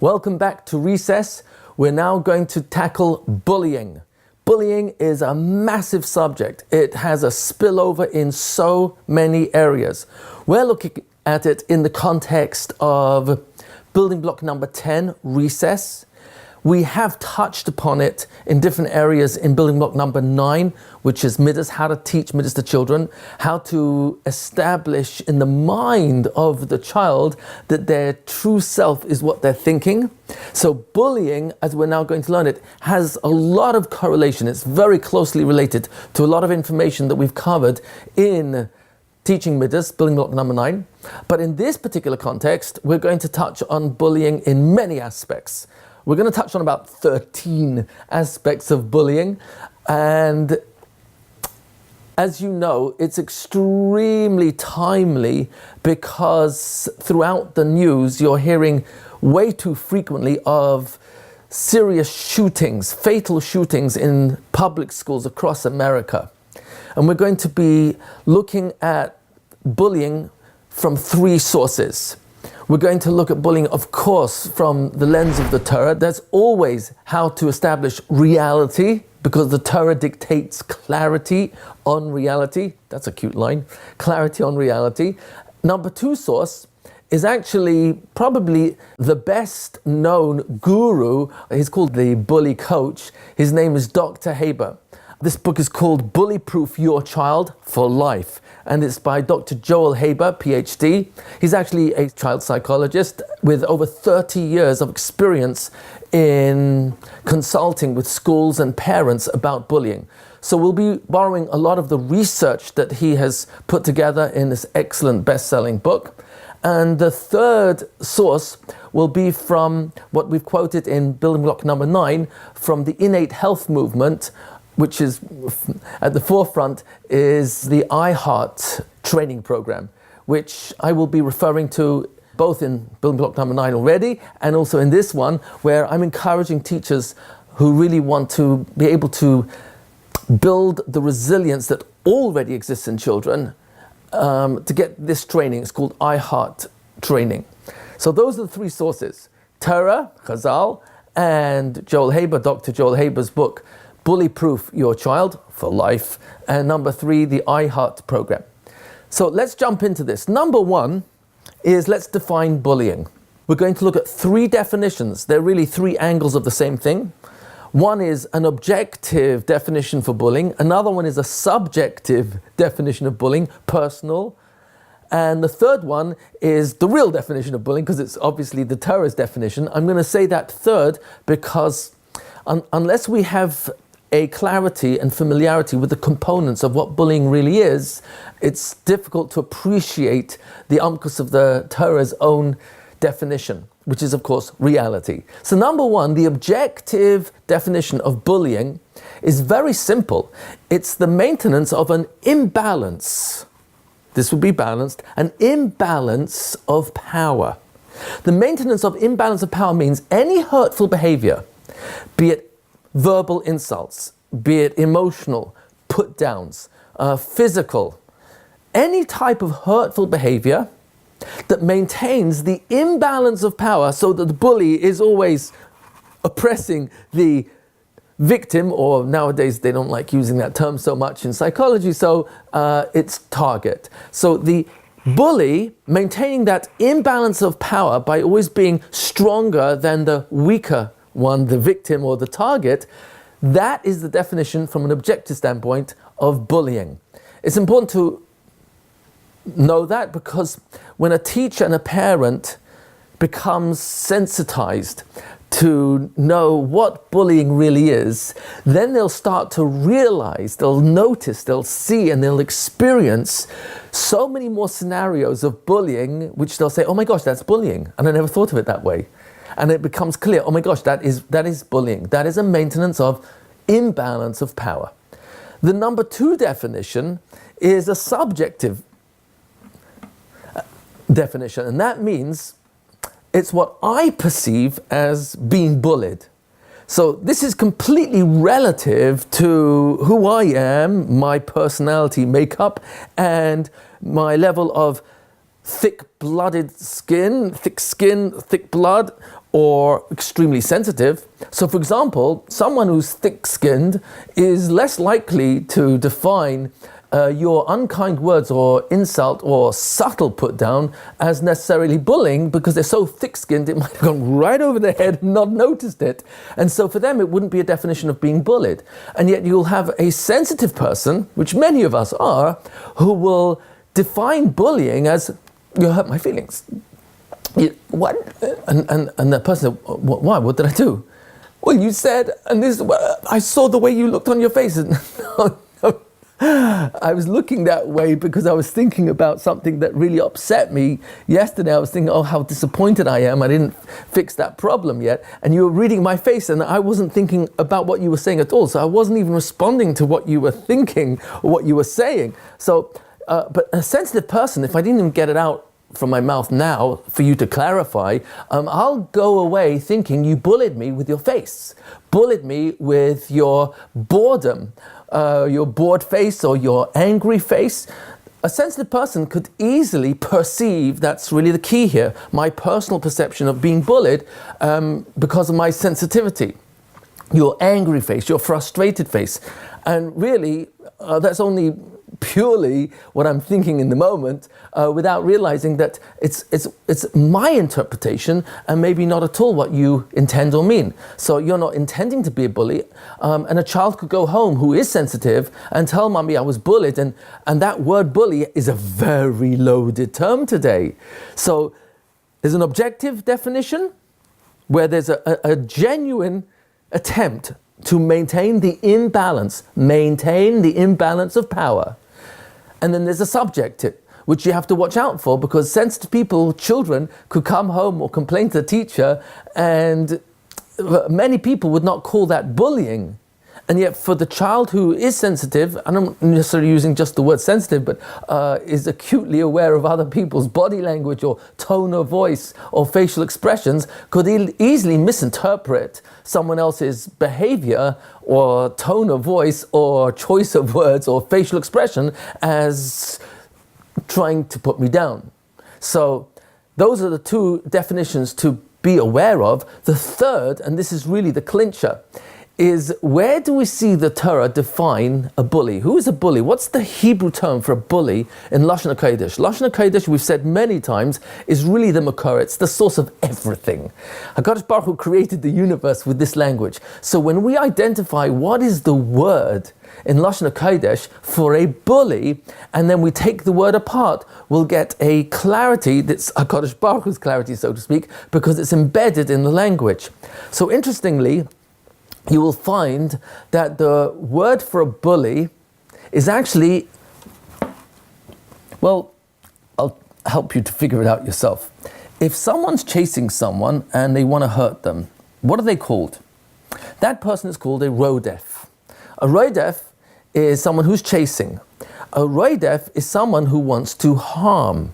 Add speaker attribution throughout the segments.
Speaker 1: Welcome back to Recess. We're now going to tackle bullying. Bullying is a massive subject. It has a spillover in so many areas. We're looking at it in the context of building block number 10, recess. We have touched upon it in different areas in building block number 9, which is midas, how to teach midas to children, how to establish in the mind of the child that their true self is what they're thinking. So bullying, as we're now going to learn it, has a lot of correlation. It's very closely related to a lot of information that we've covered in teaching midas, building block number 9. But in this particular context, we're going to touch on bullying in many aspects. We're going to touch on about 13 aspects of bullying, and as you know, it's extremely timely because throughout the news you're hearing way too frequently of serious shootings, fatal shootings in public schools across America. And we're going to be looking at bullying from 3 sources. We're going to look at bullying, of course, from the lens of the Torah. That's always how to establish reality, because the Torah dictates clarity on reality. That's a cute line. Clarity on reality. Number 2 source is actually probably the best known guru. He's called the bully coach. His name is Dr. Haber. This book is called Bully-Proof Your Child for Life, and it's by Dr. Joel Haber, PhD. He's actually a child psychologist with over 30 years of experience in consulting with schools and parents about bullying. So we'll be borrowing a lot of the research that he has put together in this excellent best-selling book. And the third source will be from what we've quoted in building block number 9 from the innate health movement, which is at the forefront, is the iHeart training program, which I will be referring to both in building block number 9 already, and also in this one, where I'm encouraging teachers who really want to be able to build the resilience that already exists in children to get this training. It's called iHeart training. So those are the 3 sources: Torah, Chazal, and Joel Haber, Dr. Joel Haber's book, Bully-Proof Your Child for Life, and number 3, the iHeart program. So let's jump into this. Number 1 is, let's define bullying. We're going to look at 3 definitions. They're really 3 angles of the same thing. One is an objective definition for bullying. Another one is a subjective definition of bullying, personal. And the third one is the real definition of bullying, because it's obviously the Torah's definition. I'm going to say that third because unless we have a clarity and familiarity with the components of what bullying really is, it's difficult to appreciate the umkus of the Torah's own definition, which is, of course, reality. So number 1, the objective definition of bullying is very simple. It's the maintenance of an imbalance. This would be balanced, an imbalance of power. The maintenance of imbalance of power means any hurtful behavior, be it verbal insults, be it emotional put-downs, physical, any type of hurtful behavior that maintains the imbalance of power so that the bully is always oppressing the victim, or nowadays they don't like using that term so much in psychology, so it's target. So the bully maintaining that imbalance of power by always being stronger than the weaker one, the victim or the target, that is the definition from an objective standpoint of bullying. It's important to know that, because when a teacher and a parent becomes sensitized to know what bullying really is, then they'll start to realize, they'll notice, they'll see, and they'll experience so many more scenarios of bullying, which they'll say, oh my gosh, that's bullying, and I never thought of it that way. And it becomes clear, oh my gosh, that is bullying. That is a maintenance of imbalance of power. The number 2 definition is a subjective definition, and that means it's what I perceive as being bullied. So this is completely relative to who I am, my personality makeup, and my level of thick skin, thick blood, or extremely sensitive. So for example, someone who's thick-skinned is less likely to define your unkind words or insult or subtle put down as necessarily bullying, because they're so thick-skinned it might have gone right over their head and not noticed it. And so for them it wouldn't be a definition of being bullied. And yet you'll have a sensitive person, which many of us are, who will define bullying as, you hurt my feelings. What? And that person said, why? What did I do? Well, you said, and this, I saw the way you looked on your face. And no. I was looking that way because I was thinking about something that really upset me yesterday. I was thinking, oh, how disappointed I am. I didn't fix that problem yet. And you were reading my face and I wasn't thinking about what you were saying at all. So I wasn't even responding to what you were thinking or what you were saying. So, but a sensitive person, if I didn't even get it out from my mouth now for you to clarify, I'll go away thinking you bullied me with your face, bullied me with your boredom, your bored face or your angry face. A sensitive person could easily perceive, that's really the key here, my personal perception of being bullied because of my sensitivity. Your angry face, your frustrated face. And really, that's only purely what I'm thinking in the moment, without realizing that it's my interpretation and maybe not at all what you intend or mean. So you're not intending to be a bully, and a child could go home who is sensitive and tell mommy I was bullied, and that word bully is a very loaded term today. So there's an objective definition where there's a genuine attempt to maintain the imbalance of power. And then there's a subjective, which you have to watch out for, because sensitive people, children, could come home or complain to the teacher, and many people would not call that bullying. And yet for the child who is sensitive, I'm not necessarily using just the word sensitive, but is acutely aware of other people's body language or tone of voice or facial expressions, could easily misinterpret someone else's behavior or tone of voice or choice of words or facial expression as trying to put me down. So those are the two definitions to be aware of. The third, and this is really the clincher, is where do we see the Torah define a bully? Who is a bully? What's the Hebrew term for a bully in Lashon HaKodesh? Lashon HaKodesh, we've said many times, is really the Makor. It's the source of everything. HaKadosh Baruch Hu created the universe with this language. So when we identify what is the word in Lashon HaKodesh for a bully, and then we take the word apart, we'll get a clarity that's HaKadosh Baruch Hu's clarity, so to speak, because it's embedded in the language. So interestingly, you will find that the word for a bully is actually, well, I'll help you to figure it out yourself. If someone's chasing someone and they want to hurt them, what are they called? That person is called a rodef. A rodef is someone who's chasing. A rodef is someone who wants to harm.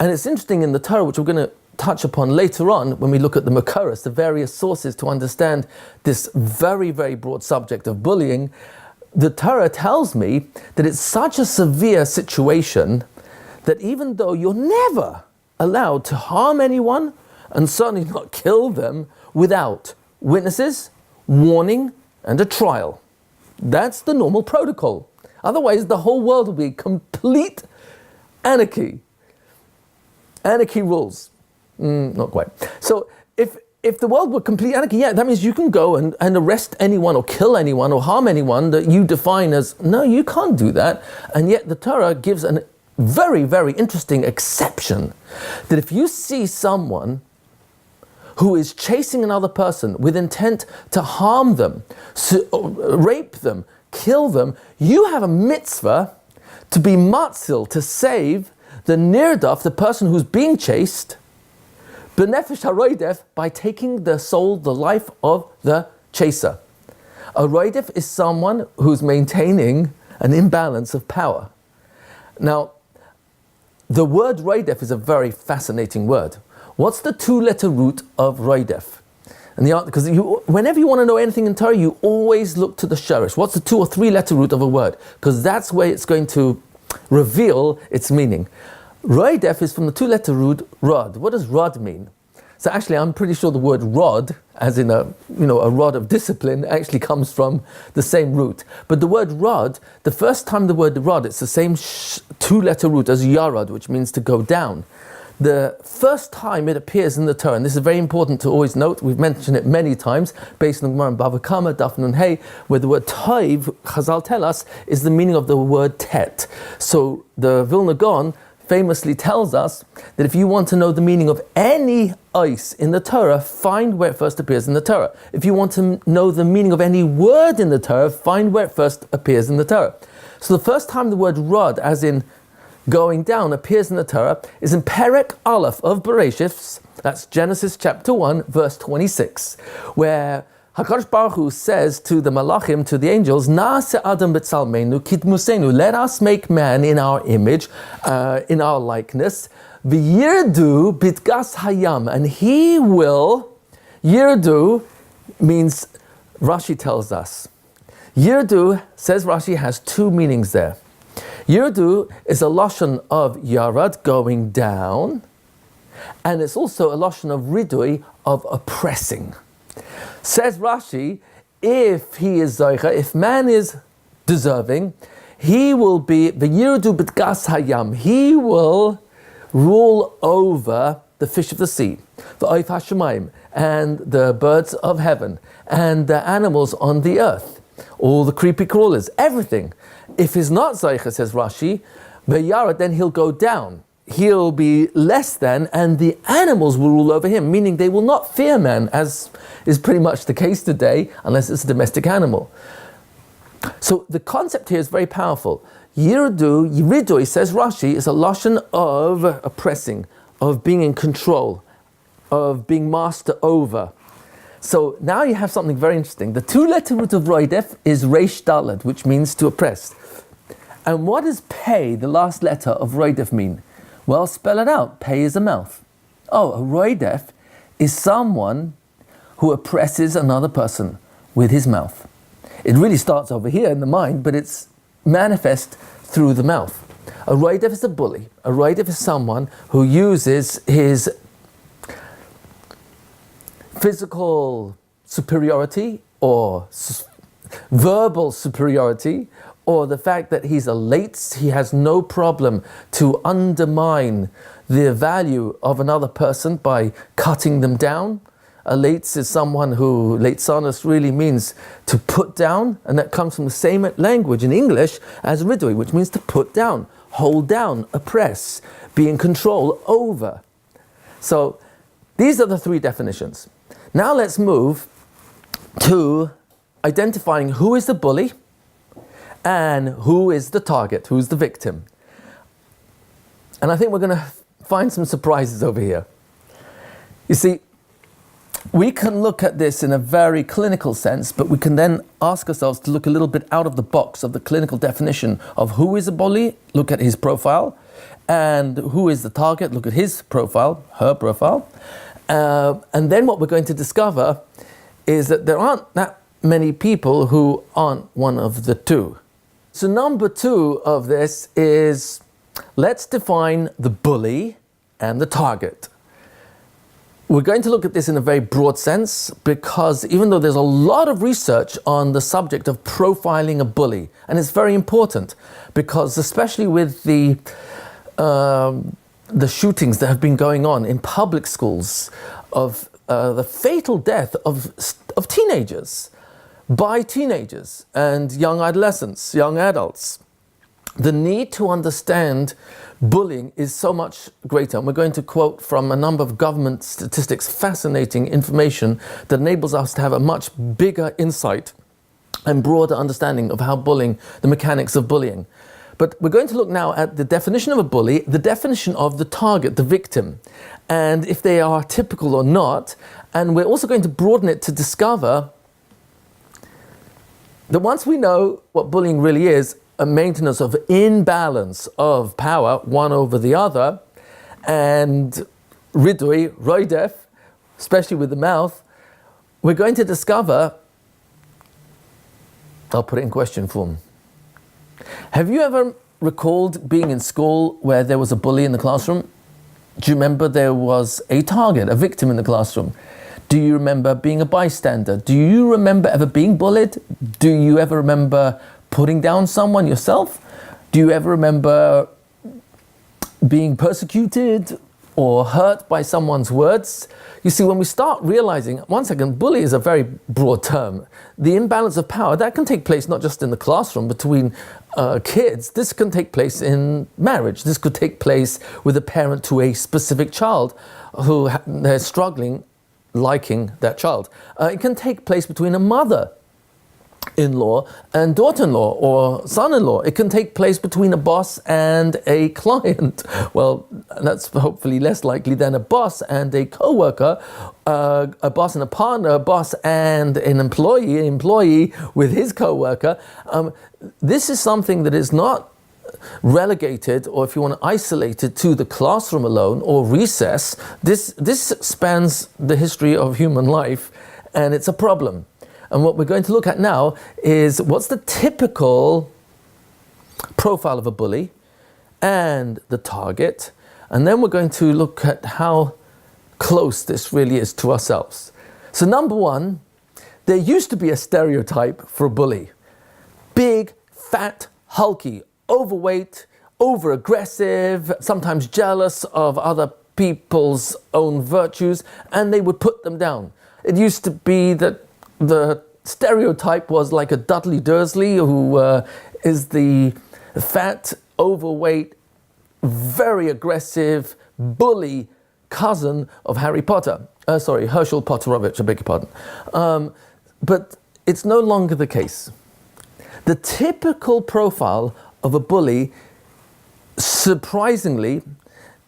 Speaker 1: And it's interesting in the Torah, which we're going to touch upon later on when we look at the Makoros, the various sources to understand this very, very broad subject of bullying. The Torah tells me that it's such a severe situation that even though you're never allowed to harm anyone and certainly not kill them without witnesses, warning, and a trial. That's the normal protocol. Otherwise, the whole world will be complete anarchy. Anarchy rules. Not quite. So if the world were complete anarchy, yeah, that means you can go and arrest anyone or kill anyone or harm anyone that you define as, no, you can't do that. And yet the Torah gives a very, very interesting exception, that if you see someone who is chasing another person with intent to harm them, rape them, kill them, you have a mitzvah to be matzil, to save the nirdaf, the person who's being chased, b'nefesh haroidef, by taking the soul, the life of the chaser. A roidef is someone who's maintaining an imbalance of power. Now, the word roidef is a very fascinating word. What's the two-letter root of roidef? And because whenever you want to know anything in Torah, you always look to the shorish. What's the 2 or 3 letter root of a word? Because that's where it's going to reveal its meaning. Roidef is from the 2-letter root rod. What does rod mean? So actually, I'm pretty sure the word rod, as in a rod of discipline, actually comes from the same root. But the word rod, the first time the word rod, it's the same two-letter root as yarad, which means to go down. The first time it appears in the Torah, and this is very important to always note, we've mentioned it many times, based on the Gemara in Bava Kama, Daf Nun Hey, where the word toiv, Chazal tell us, is the meaning of the word tet. So the Vilna Gaon famously tells us that if you want to know the meaning of any ice in the Torah, find where it first appears in the Torah. If you want to know the meaning of any word in the Torah, find where it first appears in the Torah. So the first time the word rod, as in going down, appears in the Torah is in Perek Aleph of Bereshit, that's Genesis chapter 1, verse 26, where HaKadosh Baruch Hu says to the Malachim, to the angels, Na'aseh Adam b'tzalmeinu kitmusenu, let us make man in our image, in our likeness, v'yirdu bitgas hayam, and he will, yirdu means, Rashi tells us, yirdu, says Rashi, has two meanings there. Yirdu is a lashon of yarad, going down, and it's also a lashon of ridui, of oppressing. Says Rashi, if he is zoicha, if man is deserving, he will be v'yirdu b'tgas hayam, he will rule over the fish of the sea, the oif hashemayim, and the birds of heaven, and the animals on the earth, all the creepy crawlers, everything. If he's not zoicha, says Rashi, v'yarad, then he'll go down. He'll be less than, and the animals will rule over him, meaning they will not fear man, as is pretty much the case today, unless it's a domestic animal. So the concept here is very powerful. Yiridui, says Rashi, is a lashon of oppressing, of being in control, of being master over. So now you have something very interesting. The two-letter root of roidef is reish daled, which means to oppress. And what does pei, the last letter of roidef, mean? Well, spell it out. Pei is a mouth. Oh, a roidef is someone who oppresses another person with his mouth. It really starts over here in the mind, but it's manifest through the mouth. A roidef is a bully. A roidef is someone who uses his physical superiority or verbal superiority, or the fact that he's a late, he has no problem to undermine the value of another person by cutting them down. A late is someone who, leitzanos really means to put down, and that comes from the same language in English as ridui, which means to put down, hold down, oppress, be in control over. So these are the three definitions. Now let's move to identifying who is the bully and who is the target, who's the victim. And I think we're going to find some surprises over here. You see, we can look at this in a very clinical sense, but we can then ask ourselves to look a little bit out of the box of the clinical definition of who is a bully, look at his profile, and who is the target, look at his profile, her profile. And then what we're going to discover is that there aren't that many people who aren't one of the two. So number two of this is, let's define the bully and the target. We're going to look at this in a very broad sense, because even though there's a lot of research on the subject of profiling a bully, and it's very important, because especially with the shootings that have been going on in public schools, of the fatal death of teenagers, by teenagers and young adolescents, young adults. The need to understand bullying is so much greater. And we're going to quote from a number of government statistics, fascinating information that enables us to have a much bigger insight and broader understanding of how bullying, the mechanics of bullying. But we're going to look now at the definition of a bully, the definition of the target, the victim, and if they are typical or not. And we're also going to broaden it to discover that once we know what bullying really is, a maintenance of imbalance of power, one over the other, and ridui, roidef, especially with the mouth, we're going to discover, I'll put it in question form. Have you ever recalled being in school where there was a bully in the classroom? Do you remember there was a target, a victim in the classroom? Do you remember being a bystander? Do you remember ever being bullied? Do you ever remember putting down someone yourself? Do you ever remember being persecuted or hurt by someone's words? You see, when we start realizing, one second, bully is a very broad term. The imbalance of power, that can take place not just in the classroom between kids. This can take place in marriage. This could take place with a parent to a specific child who they're struggling liking that child. It can take place between a mother-in-law and daughter-in-law or son-in-law. It can take place between a boss and a client. Well, that's hopefully less likely than a boss and a co-worker, a boss and a partner, a boss and an employee with his co-worker. This is something that is not relegated, or if you want to isolate it to the classroom alone or recess. This spans the history of human life, and it's a problem. And what we're going to look at now is what's the typical profile of a bully and the target. And then we're going to look at how close this really is to ourselves. So number one, there used to be a stereotype for a bully. Big, fat, hulky, overweight, over-aggressive, sometimes jealous of other people's own virtues, and they would put them down. It used to be that the stereotype was like a Dudley Dursley, who is the fat, overweight, very aggressive bully cousin of Harry Potter. Herschel Potterovich, I beg your pardon. But it's no longer the case. The typical profile of a bully, surprisingly,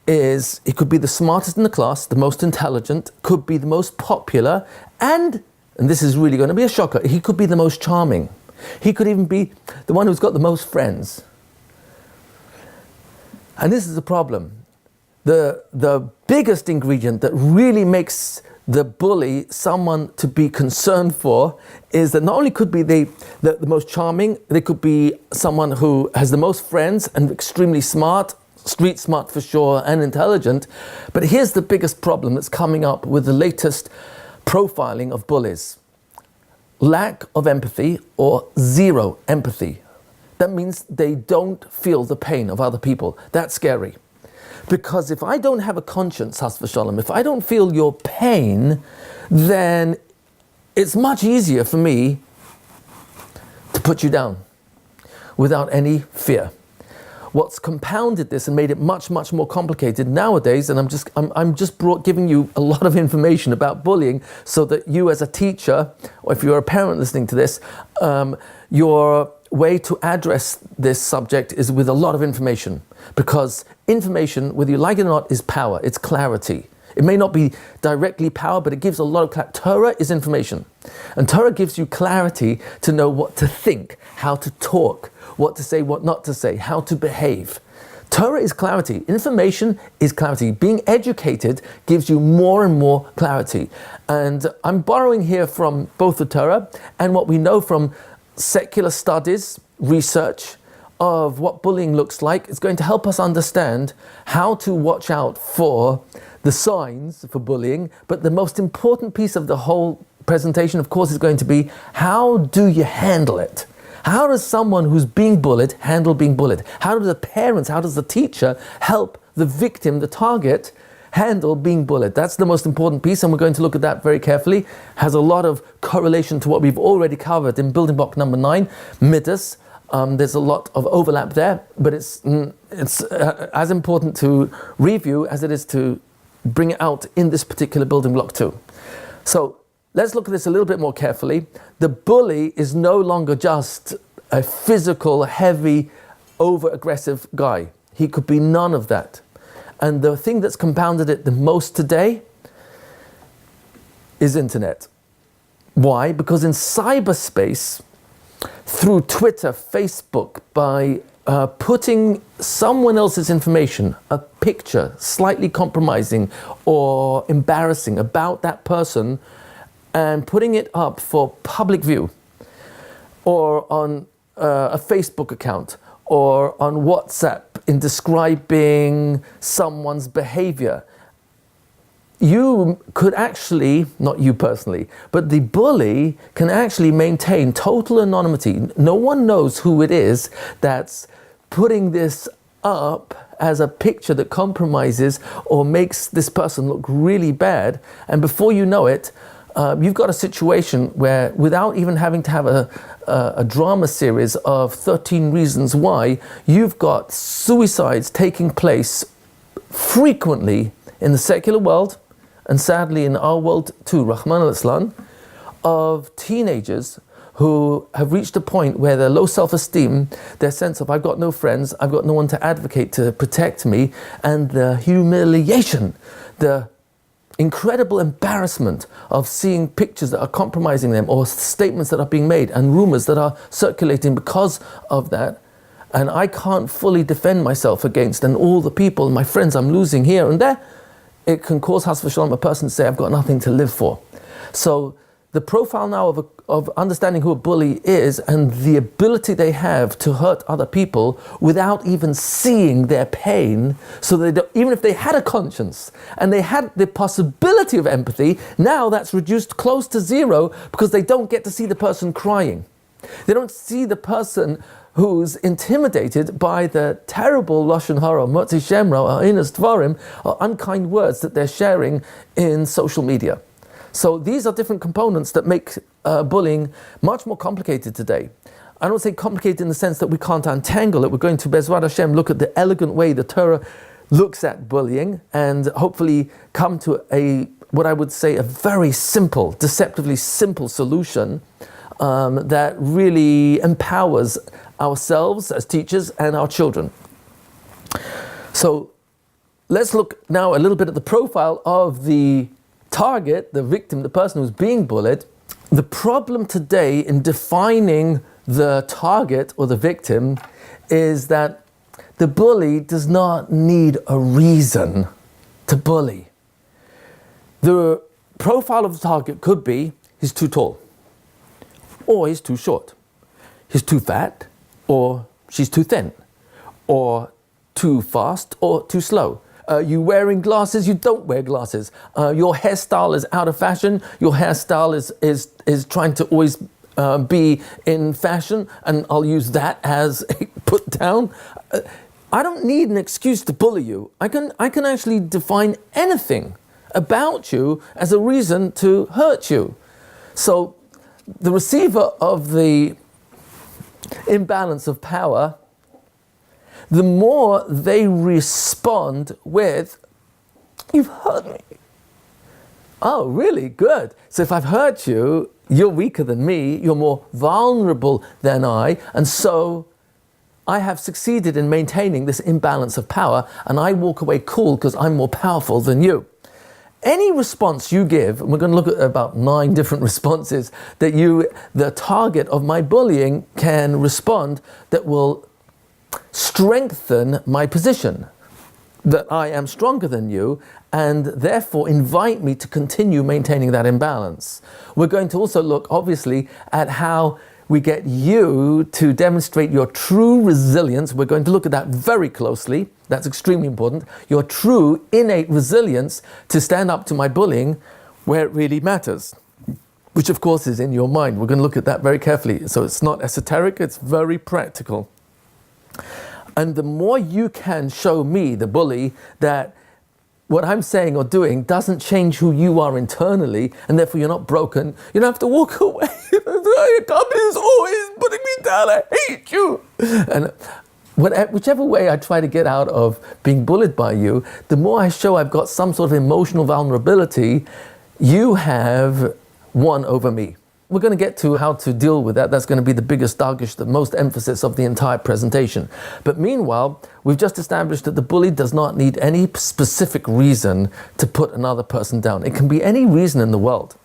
Speaker 1: is he could be the smartest in the class, the most intelligent, could be the most popular, and this is really going to be a shocker, he could be the most charming. He could even be the one who's got the most friends. And this is the problem. The biggest ingredient that really makes the bully someone to be concerned for is that not only could be the most charming, they could be someone who has the most friends and extremely smart, street smart for sure, and intelligent. But here's the biggest problem that's coming up with the latest profiling of bullies. Lack of empathy or zero empathy. That means they don't feel the pain of other people. That's scary. Because if I don't have a conscience, Has v'Shalom, if I don't feel your pain, then it's much easier for me to put you down without any fear. What's compounded this and made it much, much more complicated nowadays, and I'm just giving you a lot of information about bullying so that you as a teacher, or if you're a parent listening to this, your way to address this subject is with a lot of information. Because information, whether you like it or not, is power, it's clarity. It may not be directly power, but it gives a lot of clarity. Torah is information. And Torah gives you clarity to know what to think, how to talk, what to say, what not to say, how to behave. Torah is clarity. Information is clarity. Being educated gives you more and more clarity. And I'm borrowing here from both the Torah and what we know from secular studies, research of what bullying looks like. It's going to help us understand how to watch out for the signs for bullying. But the most important piece of the whole presentation, of course, is going to be, how do you handle it? How does someone who's being bullied handle being bullied? How do the parents, how does the teacher help the victim, the target, handle being bullied? That's the most important piece, and we're going to look at that very carefully. Has a lot of correlation to what we've already covered in building block number 9, Midas. There's a lot of overlap there, but it's as important to review as it is to bring it out in this particular building block too. So let's look at this a little bit more carefully. The bully is no longer just a physical, heavy, over-aggressive guy. He could be none of that. And the thing that's compounded it the most today is internet. Why? Because in cyberspace, through Twitter, Facebook, by putting someone else's information, a picture, slightly compromising or embarrassing about that person, and putting it up for public view, or on a Facebook account, or on WhatsApp in describing someone's behavior, you could actually, not you personally, but the bully can actually maintain total anonymity. No one knows who it is that's putting this up as a picture that compromises or makes this person look really bad. And before you know it, you've got a situation where, without even having to have a drama series of 13 reasons why, you've got suicides taking place frequently in the secular world, and sadly in our world too, Rahman al-Islam, of teenagers who have reached a point where their low self-esteem, their sense of I've got no friends, I've got no one to advocate to protect me, and the humiliation, the incredible embarrassment of seeing pictures that are compromising them, or statements that are being made and rumors that are circulating because of that, and I can't fully defend myself against, and all the people, my friends I'm losing here and there, it can cause, has v'shalom, a person to say, I've got nothing to live for. So the profile now of understanding who a bully is, and the ability they have to hurt other people without even seeing their pain, so they don't, even if they had a conscience and they had the possibility of empathy, now that's reduced close to zero because they don't get to see the person crying. They don't see the person who's intimidated by the terrible lashon hara, motzi shemra, or inas dvarim, or unkind words that they're sharing in social media. So these are different components that make bullying much more complicated today. I don't say complicated in the sense that we can't untangle it. We're going to Bezrat Hashem look at the elegant way the Torah looks at bullying, and hopefully come to what I would say a very simple, deceptively simple solution that really empowers ourselves as teachers and our children. So let's look now a little bit at the profile of the target, the victim, the person who's being bullied. The problem today in defining the target or the victim is that the bully does not need a reason to bully. The profile of the target could be he's too tall, or he's too short, he's too fat, or she's too thin, or too fast, or too slow. You wearing glasses, you don't wear glasses. Your hairstyle is out of fashion, your hairstyle is trying to always be in fashion, and I'll use that as a put down. I don't need an excuse to bully you. I can actually define anything about you as a reason to hurt you. So the receiver of the imbalance of power, the more they respond with, you've hurt me. Oh, really? Good. So if I've hurt you, you're weaker than me, you're more vulnerable than I, and so I have succeeded in maintaining this imbalance of power, and I walk away cool because I'm more powerful than you. Any response you give, and we're going to look at about 9 different responses that the target of my bullying, can respond that will strengthen my position, that I am stronger than you, and therefore invite me to continue maintaining that imbalance. We're going to also look, obviously, at how we get you to demonstrate your true resilience. We're going to look at that very closely. That's extremely important. Your true innate resilience to stand up to my bullying where it really matters, which of course is in your mind. We're going to look at that very carefully. So it's not esoteric, it's very practical. And the more you can show me, the bully, that what I'm saying or doing doesn't change who you are internally, and therefore you're not broken, you don't have to walk away. Your company is always putting me down, I hate you. And whichever way I try to get out of being bullied by you, the more I show I've got some sort of emotional vulnerability, you have won over me. We're going to get to how to deal with that. That's going to be the biggest dargish, the most emphasis of the entire presentation. But meanwhile, we've just established that the bully does not need any specific reason to put another person down. It can be any reason in the world.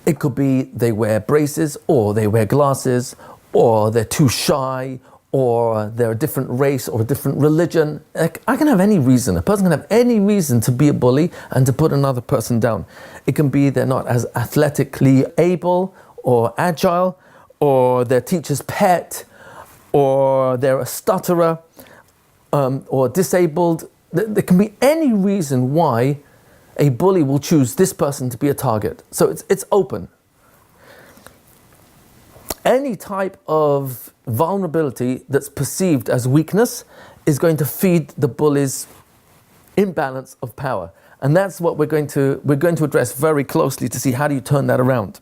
Speaker 1: It could be they wear braces, or they wear glasses, or they're too shy, or they're a different race or a different religion. I can have any reason. A person can have any reason to be a bully and to put another person down. It can be they're not as athletically able or agile, or their teacher's pet, or they're a stutterer, or disabled. There can be any reason why a bully will choose this person to be a target. So it's open. Any type of vulnerability that's perceived as weakness is going to feed the bully's imbalance of power. And that's what we're going to address very closely to see how do you turn that around.